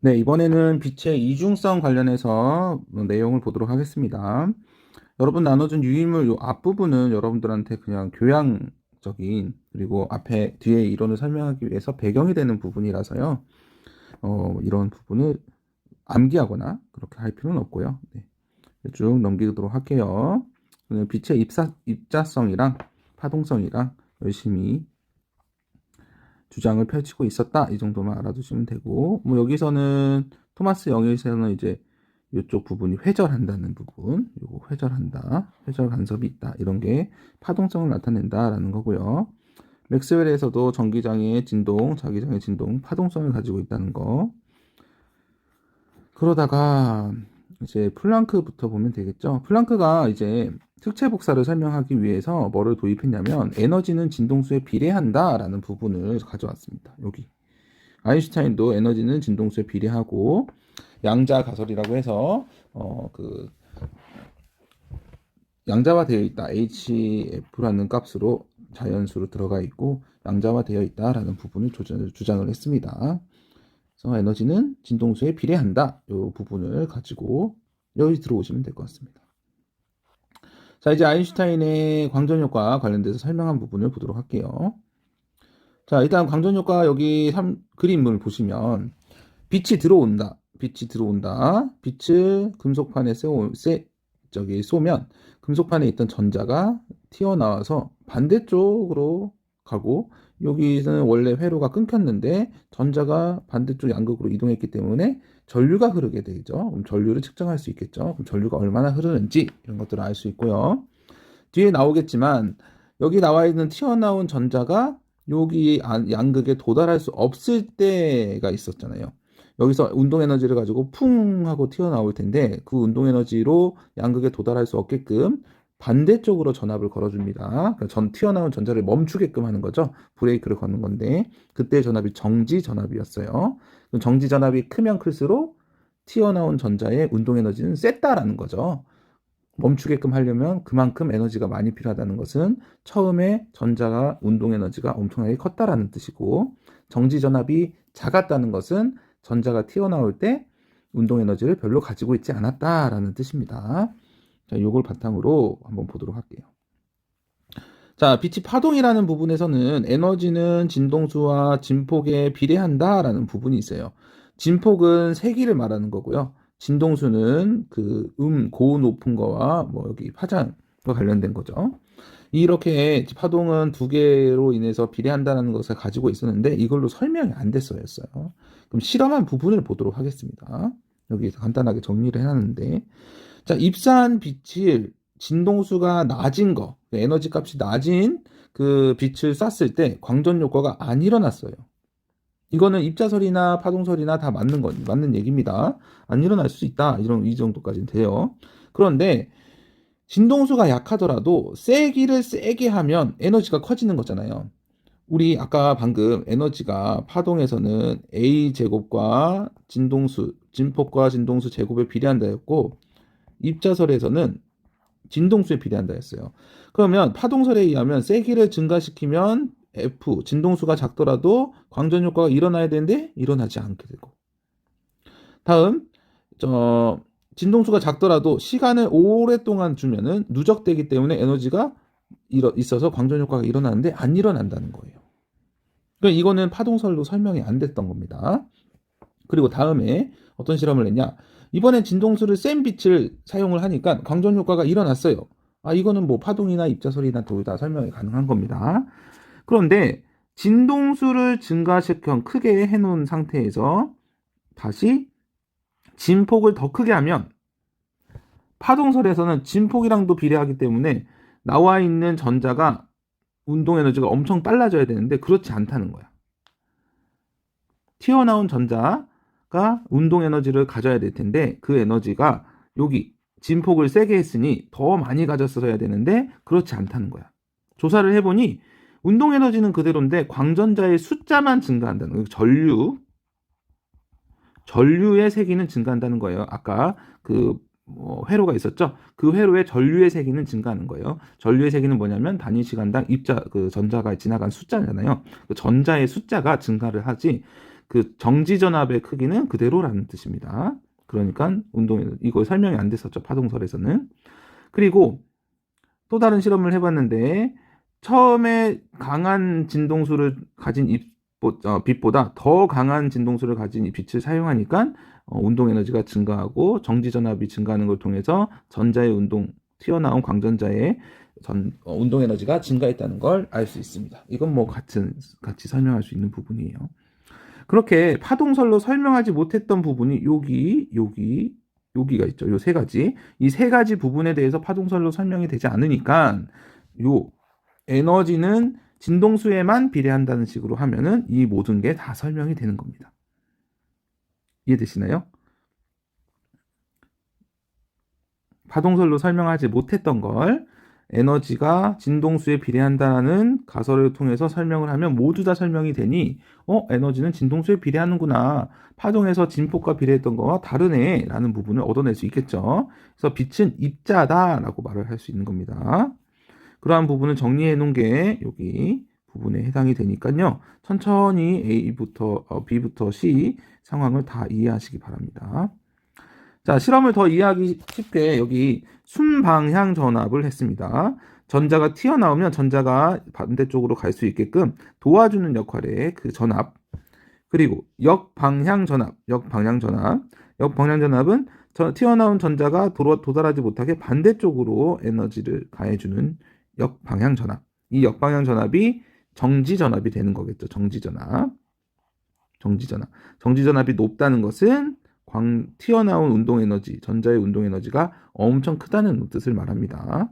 네, 이번에는 빛의 이중성 관련해서 내용을 보도록 하겠습니다. 여러분 나눠준 유인물 요 앞부분은 여러분들한테 그냥 교양적인 그리고 앞에 뒤에 이론을 설명하기 위해서 배경이 되는 부분이라서요. 이런 부분을 암기하거나 그렇게 할 필요는 없고요. 네, 쭉 넘기도록 할게요. 빛의 입자성이랑 파동성이랑 열심히 주장을 펼치고 있었다. 이 정도만 알아두시면 되고, 뭐 여기서는 토마스 영일에서는 이제 이쪽 부분이 회절한다는 부분, 요거 회절한다, 회절 간섭이 있다, 이런 게 파동성을 나타낸다라는 거고요. 맥스웰에서도 전기장의 진동, 자기장의 진동, 파동성을 가지고 있다는 거. 그러다가 이제 플랑크부터 보면 되겠죠. 플랑크가 이제 특체 복사를 설명하기 위해서 뭐를 도입했냐면 에너지는 진동수에 비례한다라는 부분을 가져왔습니다. 여기 아인슈타인도 에너지는 진동수에 비례하고 양자 가설이라고 해서 그 양자화되어 있다. HF라는 값으로 자연수로 들어가 있고 양자화되어 있다라는 부분을 주장을 했습니다. 그래서 에너지는 진동수에 비례한다. 이 부분을 가지고 여기 들어오시면 될 것 같습니다. 자, 이제 아인슈타인의 광전효과 관련돼서 설명한 부분을 보도록 할게요. 자, 일단 광전효과 여기 그림을 보시면 빛이 들어온다. 빛이 들어온다. 빛을 금속판에 쏘면 금속판에 있던 전자가 튀어나와서 반대쪽으로 가고 여기는 원래 회로가 끊겼는데 전자가 반대쪽 양극으로 이동했기 때문에 전류가 흐르게 되죠. 그럼 전류를 측정할 수 있겠죠. 그럼 전류가 얼마나 흐르는지 이런 것들을 알 수 있고요. 뒤에 나오겠지만 여기 나와 있는 튀어나온 전자가 여기 양극에 도달할 수 없을 때가 있었잖아요. 여기서 운동 에너지를 가지고 풍 하고 튀어나올 텐데 그 운동 에너지로 양극에 도달할 수 없게끔 반대쪽으로 전압을 걸어줍니다. 그러니까 튀어나온 전자를 멈추게끔 하는 거죠. 브레이크를 거는 건데 그때 전압이 정지 전압이었어요. 정지 전압이 크면 클수록 튀어나온 전자의 운동 에너지는 셌다라는 거죠. 멈추게끔 하려면 그만큼 에너지가 많이 필요하다는 것은 처음에 전자가 운동 에너지가 엄청나게 컸다라는 뜻이고 정지 전압이 작았다는 것은 전자가 튀어나올 때 운동 에너지를 별로 가지고 있지 않았다라는 뜻입니다. 자, 요걸 바탕으로 한번 보도록 할게요. 자, 빛이 파동이라는 부분에서는 에너지는 진동수와 진폭에 비례한다라는 부분이 있어요. 진폭은 세기를 말하는 거고요. 진동수는 고운 높은 거와 뭐 여기 파장과 관련된 거죠. 이렇게 파동은 두 개로 인해서 비례한다는 것을 가지고 있었는데 이걸로 설명이 안 됐어요. 그럼 실험한 부분을 보도록 하겠습니다. 여기서 간단하게 정리를 해놨는데 자, 입사한 빛을 진동수가 낮은 거, 에너지 값이 낮은 그 빛을 쐈을 때 광전 효과가 안 일어났어요. 이거는 입자설이나 파동설이나 다 맞는 얘기입니다. 안 일어날 수 있다. 이 정도까지는 돼요. 그런데 진동수가 약하더라도 세기를 세게 하면 에너지가 커지는 거잖아요. 우리 아까 방금 에너지가 파동에서는 A 제곱과 진폭과 진동수 제곱에 비례한다 했고 입자설에서는 진동수에 비례한다 했어요. 그러면 파동설에 의하면 세기를 증가시키면 F, 진동수가 작더라도 광전 효과가 일어나야 되는데 일어나지 않게 되고. 다음, 진동수가 작더라도 시간을 오랫동안 주면은 누적되기 때문에 에너지가 있어서 광전 효과가 일어나는데 안 일어난다는 거예요. 그러니까 이거는 파동설로 설명이 안 됐던 겁니다. 그리고 다음에 어떤 실험을 했냐? 이번엔 진동수를 센 빛을 사용을 하니까 광전 효과가 일어났어요. 이거는 뭐 파동이나 입자설이나 둘 다 설명이 가능한 겁니다. 그런데 진동수를 증가시켜 크게 해놓은 상태에서 다시 진폭을 더 크게 하면 파동설에서는 진폭이랑도 비례하기 때문에 나와 있는 전자가 운동 에너지가 엄청 빨라져야 되는데 그렇지 않다는 거야. 튀어나온 전자가 운동 에너지를 가져야 될 텐데 그 에너지가 여기 진폭을 세게 했으니 더 많이 가졌어야 되는데 그렇지 않다는 거야. 조사를 해보니 운동 에너지는 그대로인데 광전자의 숫자만 증가한다는 거예요. 전류의 세기는 증가한다는 거예요. 아까 회로가 있었죠. 그 회로의 전류의 세기는 증가하는 거예요. 전류의 세기는 뭐냐면 단위 시간당 전자가 지나간 숫자잖아요. 그 전자의 숫자가 증가를 하지 그 정지전압의 크기는 그대로라는 뜻입니다. 그러니까 이거 설명이 안 됐었죠. 파동설에서는. 그리고 또 다른 실험을 해봤는데 처음에 강한 진동수를 가진 빛보다 더 강한 진동수를 가진 이 빛을 사용하니까 운동 에너지가 증가하고 정지 전압이 증가하는 걸 통해서 전자의 튀어나온 광전자의 운동 에너지가 증가했다는 걸 알 수 있습니다. 이건 뭐 같이 설명할 수 있는 부분이에요. 그렇게 파동설로 설명하지 못했던 부분이 여기가 있죠. 요 세 가지. 이 세 가지 부분에 대해서 파동설로 설명이 되지 않으니까 요 에너지는 진동수에만 비례한다는 식으로 하면은 이 모든 게 다 설명이 되는 겁니다. 이해되시나요? 파동설로 설명하지 못했던 걸 에너지가 진동수에 비례한다는 가설을 통해서 설명을 하면 모두 다 설명이 되니 에너지는 진동수에 비례하는구나. 파동에서 진폭과 비례했던 거와 다르네 라는 부분을 얻어낼 수 있겠죠. 그래서 빛은 입자다라고 말을 할 수 있는 겁니다. 그러한 부분을 정리해 놓은 게 여기 부분에 해당이 되니까요. 천천히 A부터 B부터 C 상황을 다 이해하시기 바랍니다. 자, 실험을 더 이해하기 쉽게 여기 순방향 전압을 했습니다. 전자가 튀어나오면 전자가 반대쪽으로 갈 수 있게끔 도와주는 역할의 그 전압. 그리고 역방향 전압은 튀어나온 전자가 도달하지 못하게 반대쪽으로 에너지를 가해주는 역방향 전압. 이 역방향 전압이 정지 전압이 되는 거겠죠. 정지 전압이 높다는 것은 튀어나온 운동 에너지, 전자의 운동 에너지가 엄청 크다는 뜻을 말합니다.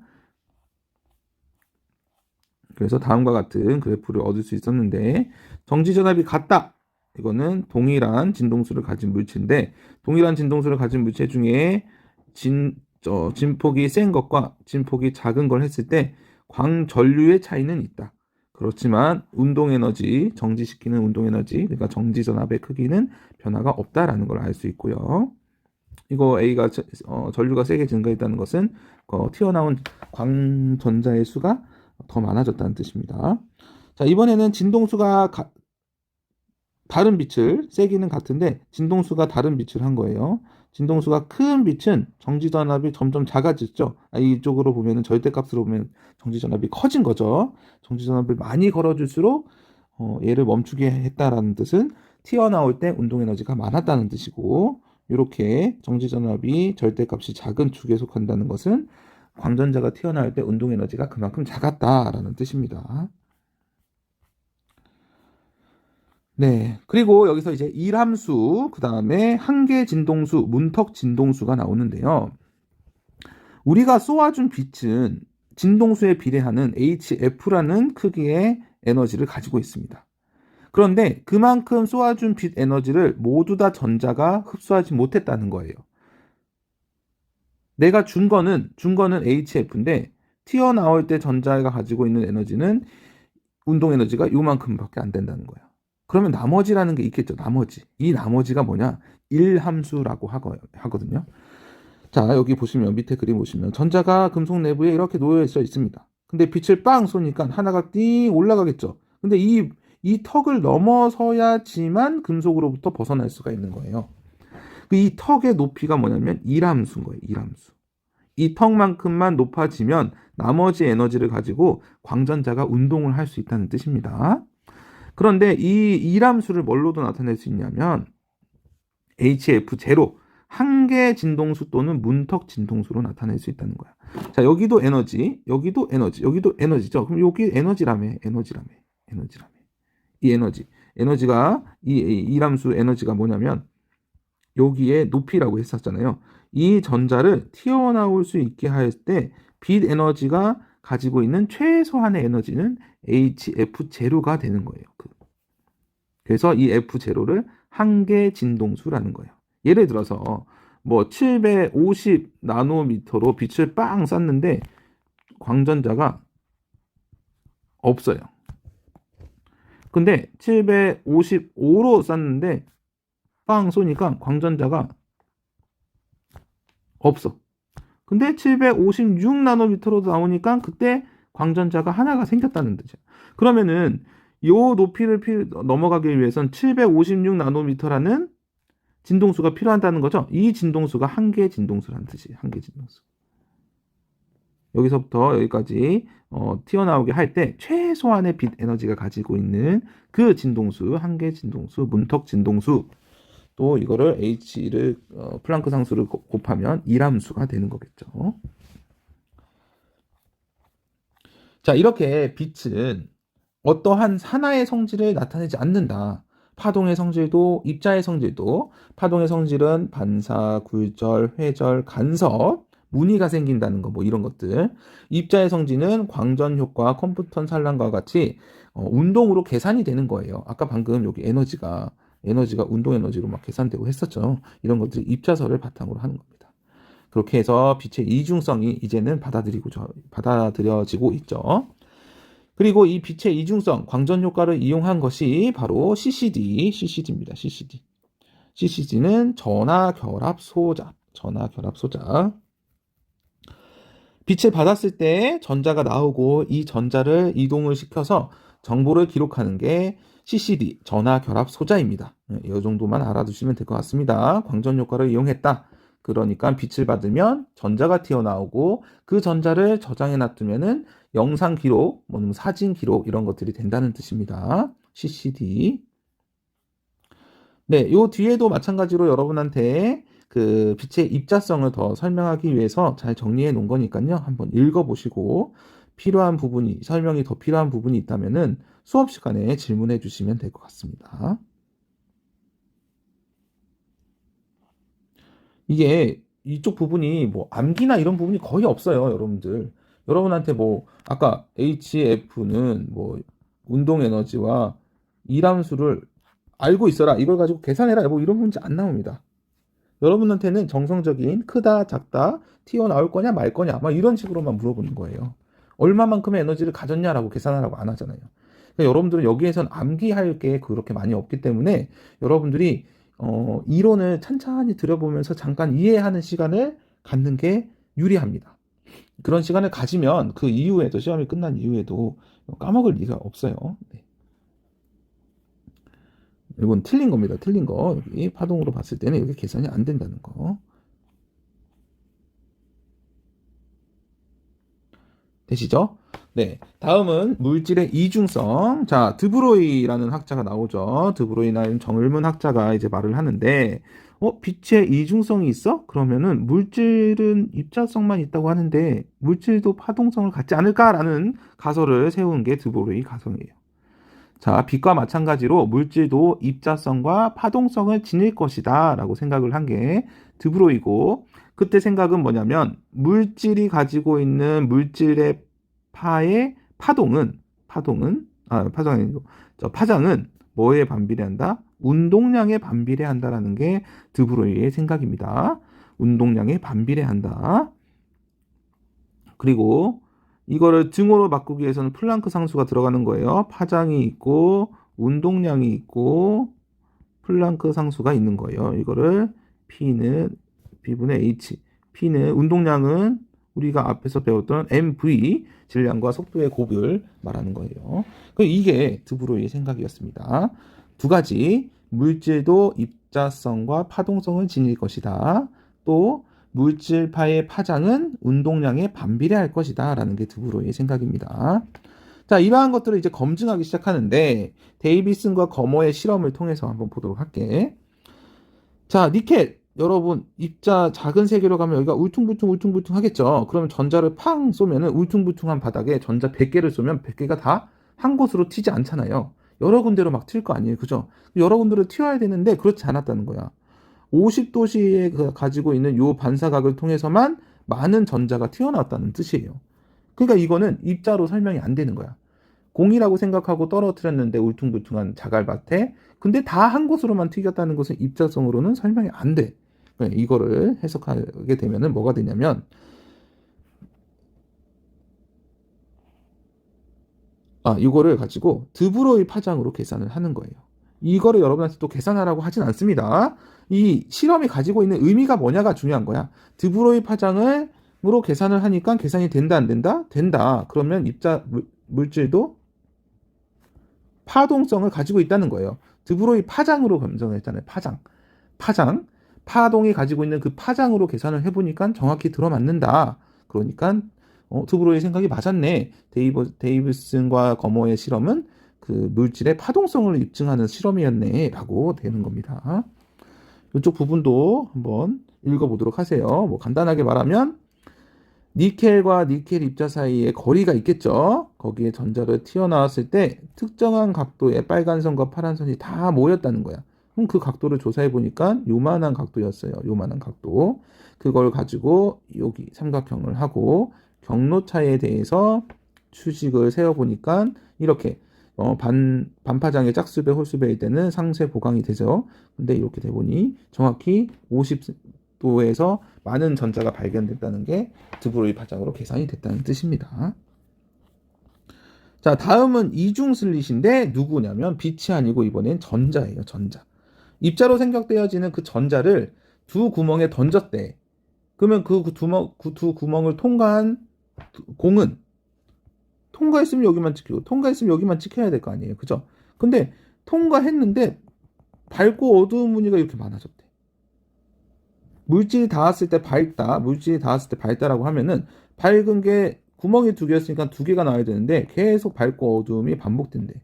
그래서 다음과 같은 그래프를 얻을 수 있었는데 정지 전압이 같다. 이거는 동일한 진동수를 가진 물체인데 동일한 진동수를 가진 물체 중에 진폭이 센 것과 진폭이 작은 걸 했을 때 광전류의 차이는 있다. 그렇지만 운동 에너지, 정지시키는 운동 에너지, 그러니까 정지 전압의 크기는 변화가 없다라는 걸 알 수 있고요. 이거 A가 전류가 세게 증가했다는 것은 튀어나온 광전자의 수가 더 많아졌다는 뜻입니다. 자, 이번에는 진동수가 다른 빛을, 세기는 같은데 진동수가 다른 빛을 한 거예요. 진동수가 큰 빛은 정지전압이 점점 작아졌죠. 이쪽으로 보면 절대값으로 보면 정지전압이 커진 거죠. 정지전압을 많이 걸어줄수록 얘를 멈추게 했다라는 뜻은 튀어나올 때 운동에너지가 많았다는 뜻이고 이렇게 정지전압이 절대값이 작은 축에 속한다는 것은 광전자가 튀어나올 때 운동에너지가 그만큼 작았다라는 뜻입니다. 네. 그리고 여기서 이제 일함수, 그 다음에 한계 진동수, 문턱 진동수가 나오는데요. 우리가 쏘아준 빛은 진동수에 비례하는 HF라는 크기의 에너지를 가지고 있습니다. 그런데 그만큼 쏘아준 빛 에너지를 모두 다 전자가 흡수하지 못했다는 거예요. 내가 준 거는 HF인데 튀어나올 때 전자가 가지고 있는 에너지는 운동 에너지가 요만큼밖에 안 된다는 거예요. 그러면 나머지라는 게 있겠죠. 이 나머지가 뭐냐? 일함수라고 하거든요. 자, 여기 보시면 밑에 그림 보시면 전자가 금속 내부에 이렇게 놓여 있습니다. 근데 빛을 빵 쏘니까 하나가 띵 올라가겠죠. 근데 이 턱을 넘어서야지만 금속으로부터 벗어날 수가 있는 거예요. 이 턱의 높이가 뭐냐면 일함수인 거예요. 일함수. 이 턱만큼만 높아지면 나머지 에너지를 가지고 광전자가 운동을 할 수 있다는 뜻입니다. 그런데 이 일함수를 뭘로도 나타낼 수 있냐면 HF0 한계 진동수 또는 문턱 진동수로 나타낼 수 있다는 거야. 자, 여기도 에너지, 여기도 에너지죠. 그럼 여기 에너지라며. 이 에너지가 이 일함수 에너지가 뭐냐면 여기에 높이라고 했었잖아요. 이 전자를 튀어나올 수 있게 할 때 빛 에너지가 가지고 있는 최소한의 에너지는 HF0가 되는 거예요. 그래서 이 F0를 한계 진동수라는 거예요. 예를 들어서 뭐 750 나노미터로 빛을 빵 쐈는데 광전자가 없어요. 근데 755로 쐈는데 빵 쏘니까 광전자가 없어. 근데 756 나노미터로 나오니까 그때 광전자가 하나가 생겼다는 뜻이야. 그러면은 요 높이를 넘어가기 위해선 756 나노미터라는 진동수가 필요하다는 거죠. 이 진동수가 한계 진동수라는 뜻이에요. 한계 진동수. 여기서부터 여기까지 튀어나오게 할 때 최소한의 빛 에너지가 가지고 있는 그 진동수, 한계 진동수, 문턱 진동수, 또 이거를 H를 플랑크 상수를 곱하면 이람수가 되는 거겠죠. 자, 이렇게 빛은 어떠한 하나의 성질을 나타내지 않는다. 파동의 성질도 입자의 성질도, 파동의 성질은 반사, 굴절, 회절, 간섭, 무늬가 생긴다는 거, 뭐 이런 것들. 입자의 성질은 광전 효과, 컴퓨턴 산란과 같이 운동으로 계산이 되는 거예요. 아까 방금 여기 에너지가 운동 에너지로 막 계산되고 했었죠. 이런 것들이 입자설을 바탕으로 하는 겁니다. 그렇게 해서 빛의 이중성이 이제는 받아들여지고 있죠. 그리고 이 빛의 이중성, 광전 효과를 이용한 것이 바로 CCD입니다. CCD는 전하 결합 소잡. 빛을 받았을 때 전자가 나오고 이 전자를 이동을 시켜서 정보를 기록하는 게 CCD, 전하 결합 소자입니다. 이 정도만 알아두시면 될 것 같습니다. 광전 효과를 이용했다. 그러니까 빛을 받으면 전자가 튀어나오고 그 전자를 저장해 놔두면은 영상 기록, 뭐 사진 기록 이런 것들이 된다는 뜻입니다. CCD. 네, 요 뒤에도 마찬가지로 여러분한테 그 빛의 입자성을 더 설명하기 위해서 잘 정리해 놓은 거니까요. 한번 읽어보시고 설명이 더 필요한 부분이 있다면은 수업 시간에 질문해 주시면 될 것 같습니다. 이게 이쪽 부분이 뭐 암기나 이런 부분이 거의 없어요, 여러분들. 여러분한테 뭐 아까 HF는 뭐 운동 에너지와 이람수를 알고 있어라. 이걸 가지고 계산해라. 뭐 이런 문제 안 나옵니다. 여러분한테는 정성적인 크다, 작다, 튀어나올 거냐, 말 거냐, 막 이런 식으로만 물어보는 거예요. 얼마만큼의 에너지를 가졌냐라고 계산하라고 안 하잖아요. 그러니까 여러분들은 여기에선 암기할 게 그렇게 많이 없기 때문에 여러분들이 이론을 찬찬히 들여보면서 잠깐 이해하는 시간을 갖는 게 유리합니다. 그런 시간을 가지면 그 이후에도 시험이 끝난 이후에도 까먹을 리가 없어요. 네. 이건 틀린 겁니다. 틀린 거. 여기 파동으로 봤을 때는 이렇게 계산이 안 된다는 거. 되시죠? 네. 다음은 물질의 이중성. 자, 드브로이라는 학자가 나오죠. 드브로이라는 정을문 학자가 이제 말을 하는데, 빛의 이중성이 있어? 그러면은 물질은 입자성만 있다고 하는데, 물질도 파동성을 갖지 않을까라는 가설을 세운 게 드브로이 가설이에요. 자, 빛과 마찬가지로 물질도 입자성과 파동성을 지닐 것이다 라고 생각을 한 게 드브로이고, 그때 생각은 뭐냐면 물질이 가지고 있는 물질의 파장은 뭐에 반비례한다? 운동량에 반비례한다라는 게 드브로이의 생각입니다. 운동량에 반비례한다. 그리고 이거를 등호로 바꾸기 위해서는 플랑크 상수가 들어가는 거예요. 파장이 있고 운동량이 있고 플랑크 상수가 있는 거예요. 이거를 P는 B분의 H. P는 운동량은 우리가 앞에서 배웠던 mv 질량과 속도의 곱을 말하는 거예요. 이게 드브로이의 생각이었습니다. 두 가지 물질도 입자성과 파동성을 지닐 것이다. 또 물질파의 파장은 운동량에 반비례할 것이다 라는 게 드브로이의 생각입니다. 자, 이러한 것들을 이제 검증하기 시작하는데 데이비슨과 거머의 실험을 통해서 한번 보도록 할게. 자, 니켈 여러분 입자 작은 세계로 가면 여기가 울퉁불퉁 하겠죠. 그러면 전자를 팡 쏘면은 울퉁불퉁한 바닥에 전자 100개를 쏘면 100개가 다 한 곳으로 튀지 않잖아요. 여러 군데로 막 튈 거 아니에요. 그죠? 여러 군데로 튀어야 되는데 그렇지 않았다는 거야. 50도씨에 가지고 있는 요 반사각을 통해서만 많은 전자가 튀어나왔다는 뜻이에요. 그러니까 이거는 입자로 설명이 안 되는 거야. 공이라고 생각하고 떨어뜨렸는데 울퉁불퉁한 자갈밭에 근데 다 한 곳으로만 튀겼다는 것은 입자성으로는 설명이 안 돼. 이거를 해석하게 되면은 뭐가 되냐면 이거를 가지고 드브로이 파장으로 계산을 하는 거예요. 이거를 여러분한테 또 계산하라고 하진 않습니다. 이 실험이 가지고 있는 의미가 뭐냐가 중요한 거야. 드브로이 파장으로 계산을 하니까 계산이 된다 안 된다? 된다. 그러면 물질도 파동성을 가지고 있다는 거예요. 드브로이 파장으로 검증을 했잖아요. 파장. 파동이 가지고 있는 그 파장으로 계산을 해보니까 정확히 들어맞는다. 그러니까 드브로이 생각이 맞았네. 데이비슨과 거머의 실험은 그 물질의 파동성을 입증하는 실험이었네 라고 되는 겁니다. 이쪽 부분도 한번 읽어보도록 하세요. 뭐 간단하게 말하면 니켈과 니켈 입자 사이에 거리가 있겠죠. 거기에 전자를 튀어나왔을 때 특정한 각도의 빨간 선과 파란 선이 다 모였다는 거야. 그럼 그 각도를 조사해 보니까 요만한 각도였어요. 요만한 각도. 그걸 가지고 여기 삼각형을 하고 경로차에 대해서 추식을 세어보니까 이렇게 반파장의 짝수배 홀수배일 때는 상쇄 보강이 되죠. 근데 이렇게 돼 보니 정확히 50도에서 많은 전자가 발견됐다는 게 드브로이 파장으로 계산이 됐다는 뜻입니다. 자, 다음은 이중 슬릿인데 누구냐면 빛이 아니고 이번엔 전자예요. 전자. 입자로 생각되어지는 그 전자를 두 구멍에 던졌대. 그러면 그 두 구멍을 통과한 공은 통과했으면 여기만 찍히고 통과했으면 여기만 찍혀야 될 거 아니에요. 그죠? 근데 통과했는데 밝고 어두운 무늬가 이렇게 많아졌대. 물질이 닿았을 때 밝다라고 하면은 밝은 게 구멍이 두 개였으니까 두 개가 나와야 되는데 계속 밝고 어두움이 반복된대.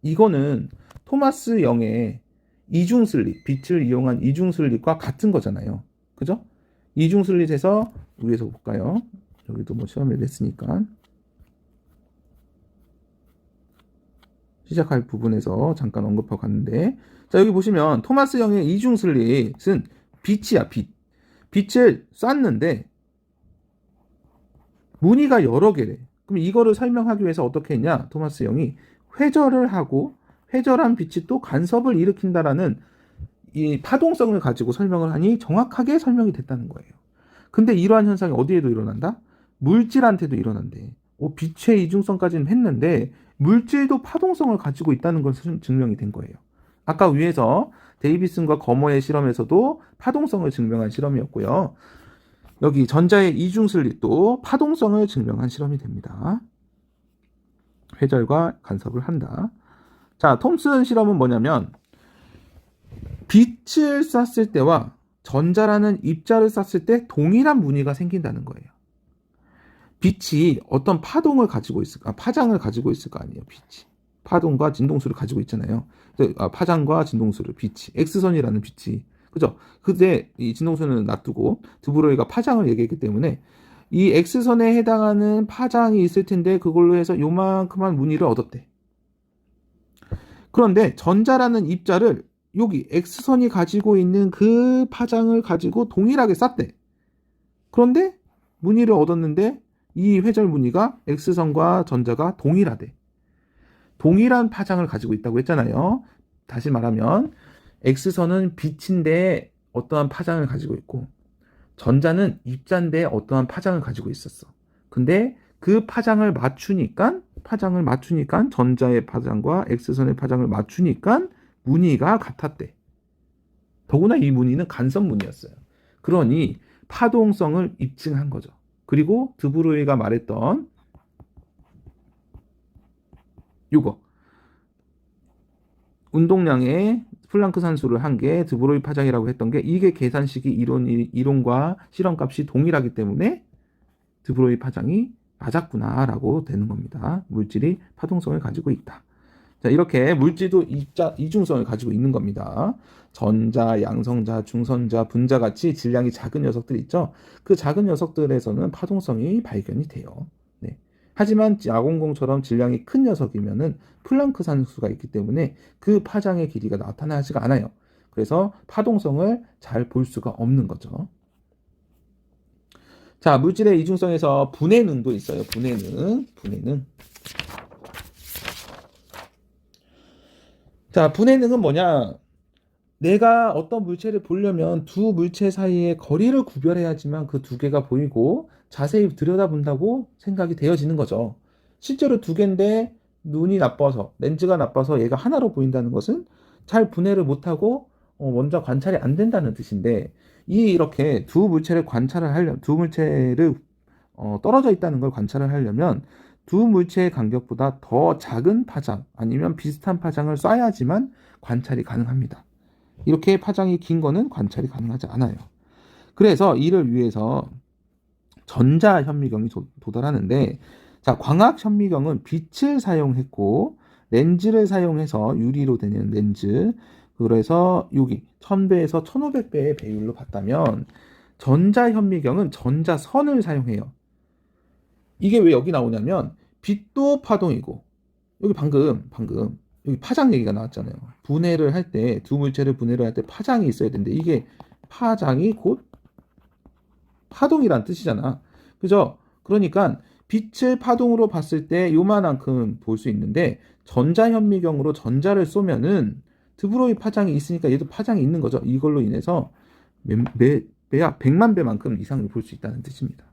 이거는 토마스 영의 이중 슬릿, 빛을 이용한 이중 슬릿과 같은 거잖아요. 그죠? 이중 슬릿에서 위에서 볼까요? 여기도 뭐 시험에 냈으니까. 시작할 부분에서 잠깐 언급하고 갔는데, 자, 여기 보시면 토마스 영의 이중 슬릿은 빛이야, 빛. 빛을 쐈는데 무늬가 여러 개래. 그럼 이거를 설명하기 위해서 어떻게 했냐? 토마스 영이 회절을 하고 회절한 빛이 또 간섭을 일으킨다라는 이 파동성을 가지고 설명을 하니 정확하게 설명이 됐다는 거예요. 근데 이러한 현상이 어디에도 일어난다? 물질한테도 일어난대. 빛의 이중성까지는 했는데 물질도 파동성을 가지고 있다는 것은 증명이 된 거예요. 아까 위에서 데이비슨과 거머의 실험에서도 파동성을 증명한 실험이었고요. 여기 전자의 이중 슬릿도 파동성을 증명한 실험이 됩니다. 회절과 간섭을 한다. 자, 톰슨 실험은 뭐냐면 빛을 쐈을 때와 전자라는 입자를 쐈을 때 동일한 무늬가 생긴다는 거예요. 빛이 어떤 파동을 가지고 있을까? 파장을 가지고 있을 거 아니에요. 빛이. 파동과 진동수를 가지고 있잖아요. 파장과 진동수를 빛이. X선이라는 빛이. 그죠? 근데 이 진동수는 놔두고 드브로이가 파장을 얘기했기 때문에 이 X선에 해당하는 파장이 있을 텐데 그걸로 해서 요만큼만 무늬를 얻었대. 그런데 전자라는 입자를 여기 X선이 가지고 있는 그 파장을 가지고 동일하게 쐈대. 그런데 무늬를 얻었는데 이 회절 무늬가 X선과 전자가 동일하대. 동일한 파장을 가지고 있다고 했잖아요. 다시 말하면 X선은 빛인데 어떠한 파장을 가지고 있고 전자는 입자인데 어떠한 파장을 가지고 있었어. 근데 그 파장을 맞추니까 전자의 파장과 X선의 파장을 맞추니까 무늬가 같았대. 더구나 이 무늬는 간섭 무늬였어요. 그러니 파동성을 입증한 거죠. 그리고 드브로이가 말했던 이거 운동량의 플랑크 산수를 한 게 드브로이 파장이라고 했던 게 이게 계산식이 이론과 실험값이 동일하기 때문에 드브로이 파장이 맞았구나라고 되는 겁니다. 물질이 파동성을 가지고 있다. 자, 이렇게 물질도 이중성을 가지고 있는 겁니다. 전자, 양성자, 중성자, 분자 같이 질량이 작은 녀석들 있죠. 그 작은 녀석들에서는 파동성이 발견이 돼요. 네. 하지만 야공공처럼 질량이 큰 녀석이면은 플랑크 산수가 있기 때문에 그 파장의 길이가 나타나지가 않아요. 그래서 파동성을 잘 볼 수가 없는 거죠. 자, 물질의 이중성에서 분해능도 있어요. 분해능. 자, 분해능은 뭐냐? 내가 어떤 물체를 보려면 두 물체 사이의 거리를 구별해야지만 그 두 개가 보이고 자세히 들여다본다고 생각이 되어지는 거죠. 실제로 두 개인데 눈이 나빠서, 렌즈가 나빠서 얘가 하나로 보인다는 것은 잘 분해를 못하고 먼저 관찰이 안 된다는 뜻인데 이렇게 두 물체를 떨어져 있다는 걸 관찰을 하려면 두 물체의 간격보다 더 작은 파장 아니면 비슷한 파장을 쏴야지만 관찰이 가능합니다. 이렇게 파장이 긴 거는 관찰이 가능하지 않아요. 그래서 이를 위해서 전자현미경이 도달하는데, 자, 광학현미경은 빛을 사용했고 렌즈를 사용해서 유리로 되는 렌즈, 그래서 여기 1000배에서 1500배의 배율로 봤다면 전자현미경은 전자선을 사용해요. 이게 왜 여기 나오냐면 빛도 파동이고, 여기 방금 여기 파장 얘기가 나왔잖아요. 분해를 할 때, 두 물체를 분해를 할 때 파장이 있어야 되는데 이게 파장이 곧 파동이란 뜻이잖아. 그죠? 그러니까 빛을 파동으로 봤을 때 요만한큼 볼 수 있는데 전자현미경으로 전자를 쏘면은 드브로이 파장이 있으니까 얘도 파장이 있는 거죠. 이걸로 인해서 매약 100만 배만큼 이상을 볼 수 있다는 뜻입니다.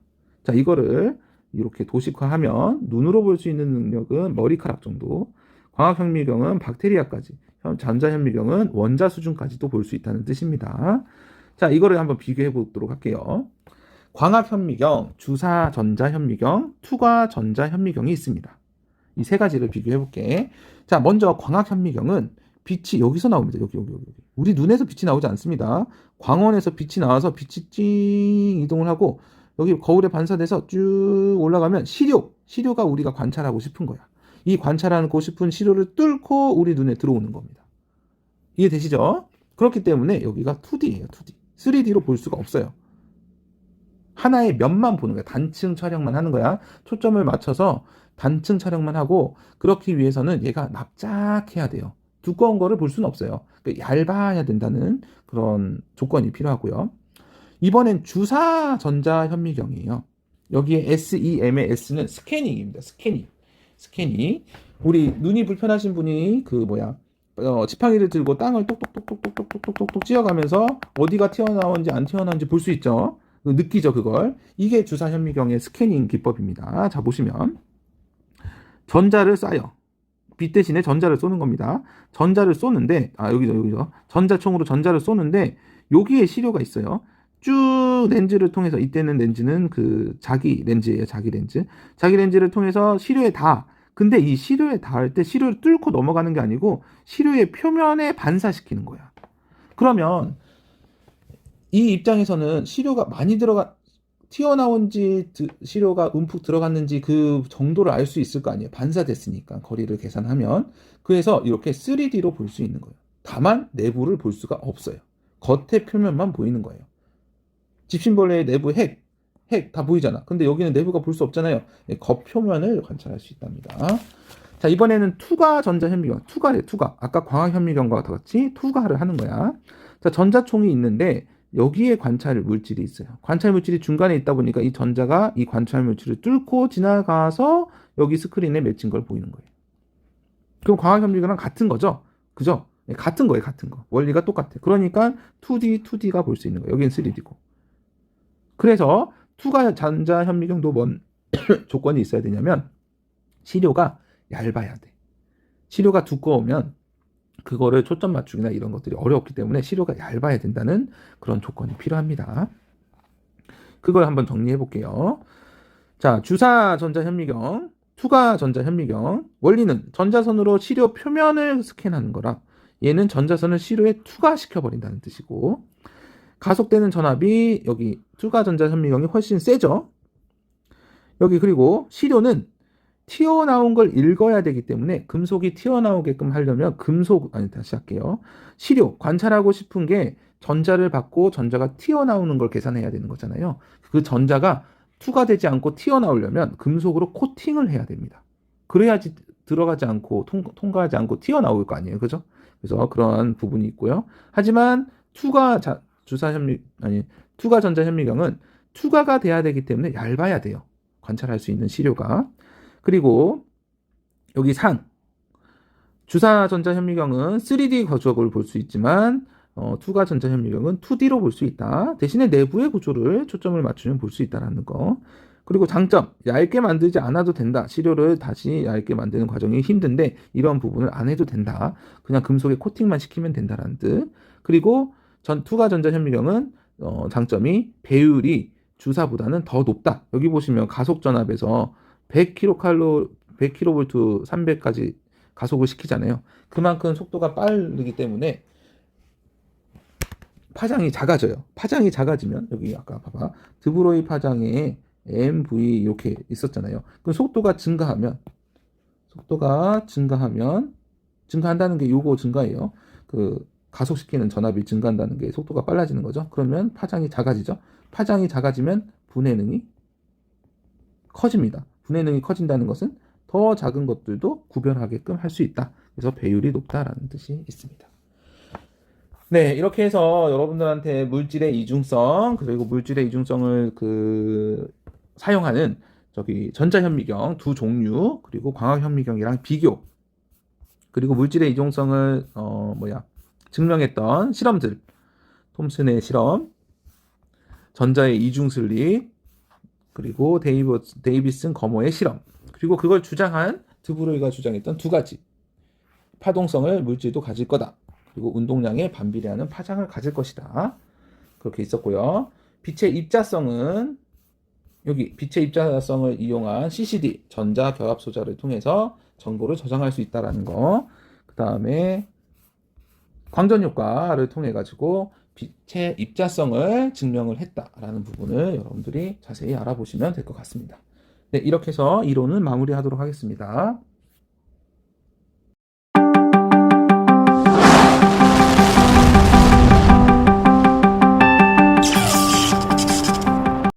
자, 이거를 이렇게 도식화하면 눈으로 볼 수 있는 능력은 머리카락 정도, 광학현미경은 박테리아까지, 전자현미경은 원자 수준까지도 볼 수 있다는 뜻입니다. 자, 이거를 한번 비교해 보도록 할게요. 광학현미경, 주사전자현미경, 투과전자현미경이 있습니다. 이 세 가지를 비교해 볼게. 자, 먼저 광학현미경은 빛이 여기서 나옵니다. 여기. 우리 눈에서 빛이 나오지 않습니다. 광원에서 빛이 나와서 빛이 찡 이동을 하고 여기 거울에 반사돼서 쭉 올라가면 시료가 우리가 관찰하고 싶은 거야. 이 관찰하고 싶은 시료를 뚫고 우리 눈에 들어오는 겁니다. 이해되시죠? 그렇기 때문에 여기가 2D예요, 2D. 3D로 볼 수가 없어요. 하나의 면만 보는 거야. 단층 촬영만 하는 거야. 초점을 맞춰서 단층 촬영만 하고, 그렇기 위해서는 얘가 납작해야 돼요. 두꺼운 거를 볼 수는 없어요. 그러니까 얇아야 된다는 그런 조건이 필요하고요. 이번엔 주사전자현미경이에요. 여기에 SEM의 S는 스캐닝입니다. 스캐닝. 우리 눈이 불편하신 분이 지팡이를 들고 땅을 똑똑똑똑똑똑똑똑 찧어가면서 어디가 튀어나오는지 안 튀어나오는지 볼 수 있죠. 느끼죠, 그걸. 이게 주사현미경의 스캐닝 기법입니다. 자, 보시면 전자를 쏴요. 빛 대신에 전자를 쏘는 겁니다. 전자를 쏘는데, 여기죠. 전자총으로 전자를 쏘는데 여기에 시료가 있어요. 쭉 렌즈를 통해서, 이때는 렌즈는 자기 렌즈예요. 자기 렌즈를 통해서 시료에 닿아. 근데 이 시료에 닿을 때 시료를 뚫고 넘어가는 게 아니고 시료의 표면에 반사시키는 거야. 그러면 이 입장에서는 시료가 많이 튀어나온지 시료가 움푹 들어갔는지 그 정도를 알 수 있을 거 아니에요. 반사됐으니까 거리를 계산하면. 그래서 이렇게 3D로 볼 수 있는 거예요. 다만 내부를 볼 수가 없어요. 겉의 표면만 보이는 거예요. 집신벌레의 내부 핵 다 보이잖아. 근데 여기는 내부가 볼 수 없잖아요. 겉표면을 관찰할 수 있답니다. 자, 이번에는 투과전자현미경. 투과. 아까 광학현미경과 같이 투과를 하는 거야. 자, 전자총이 있는데 여기에 관찰 물질이 있어요. 관찰 물질이 중간에 있다 보니까 이 전자가 이 관찰 물질을 뚫고 지나가서 여기 스크린에 맺힌 걸 보이는 거예요. 그럼 광학현미경랑 같은 거죠? 그죠? 같은 거예요, 같은 거. 원리가 똑같아. 그러니까 2D가 볼 수 있는 거예요. 여기는 3D고. 그래서 투과전자현미경도 뭔 조건이 있어야 되냐면 시료가 얇아야 돼. 시료가 두꺼우면 그거를 초점 맞추기나 이런 것들이 어렵기 때문에 시료가 얇아야 된다는 그런 조건이 필요합니다. 그걸 한번 정리해 볼게요. 자, 주사전자현미경, 투과전자현미경. 원리는 전자선으로 시료 표면을 스캔하는 거라, 얘는 전자선을 시료에 투과시켜버린다는 뜻이고, 가속되는 전압이 여기 투과전자현미경이 훨씬 세죠. 여기 그리고 시료는 튀어나온 걸 읽어야 되기 때문에 금속이 튀어나오게끔 하려면 다시 할게요. 시료, 관찰하고 싶은 게 전자를 받고 전자가 튀어나오는 걸 계산해야 되는 거잖아요. 그 전자가 투과되지 않고 튀어나오려면 금속으로 코팅을 해야 됩니다. 그래야지 들어가지 않고 통과하지 않고 튀어나올 거 아니에요. 그죠? 그래서 그런 부분이 있고요. 하지만 투과전자현미경은 투과가 돼야 되기 때문에 얇아야 돼요. 관찰할 수 있는 시료가. 그리고 여기 주사전자현미경은 3D 구조를 볼 수 있지만 투과전자현미경은 2D로 볼 수 있다. 대신에 내부의 구조를 초점을 맞추면 볼 수 있다는 거. 그리고 장점, 얇게 만들지 않아도 된다. 시료를 다시 얇게 만드는 과정이 힘든데 이런 부분을 안 해도 된다. 그냥 금속에 코팅만 시키면 된다는 뜻. 그리고 투과전자현미경은 장점이 배율이 주사보다는 더 높다. 여기 보시면 가속전압에서 100kV 300까지 가속을 시키잖아요. 그만큼 속도가 빠르기 때문에 파장이 작아져요. 파장이 작아지면 여기 아까 봐봐. 드브로이 파장에 MV 이렇게 있었잖아요. 그럼 속도가 증가한다는 게 요거 증가예요. 그 가속시키는 전압이 증가한다는 게 속도가 빨라지는 거죠. 그러면 파장이 작아지죠. 파장이 작아지면 분해능이 커집니다. 분해능이 커진다는 것은 더 작은 것들도 구별하게끔 할 수 있다. 그래서 배율이 높다라는 뜻이 있습니다. 네, 이렇게 해서 여러분들한테 물질의 이중성, 그리고 물질의 이중성을 사용하는 전자현미경 두 종류, 그리고 광학현미경이랑 비교, 그리고 물질의 이중성을 증명했던 실험들, 톰슨의 실험, 전자의 이중슬립, 그리고 데이비슨 거머의 실험, 그리고 그걸 주장한 드브로이가 주장했던 두 가지 파동성을 물질도 가질 거다. 그리고 운동량에 반비례하는 파장을 가질 것이다. 그렇게 있었고요. 빛의 입자성을 이용한 CCD, 전자결합소자를 통해서 정보를 저장할 수 있다는 거. 그 다음에 광전효과를 통해 가지고 빛의 입자성을 증명을 했다라는 부분을 여러분들이 자세히 알아보시면 될 것 같습니다. 네, 이렇게 해서 이론은 마무리하도록 하겠습니다.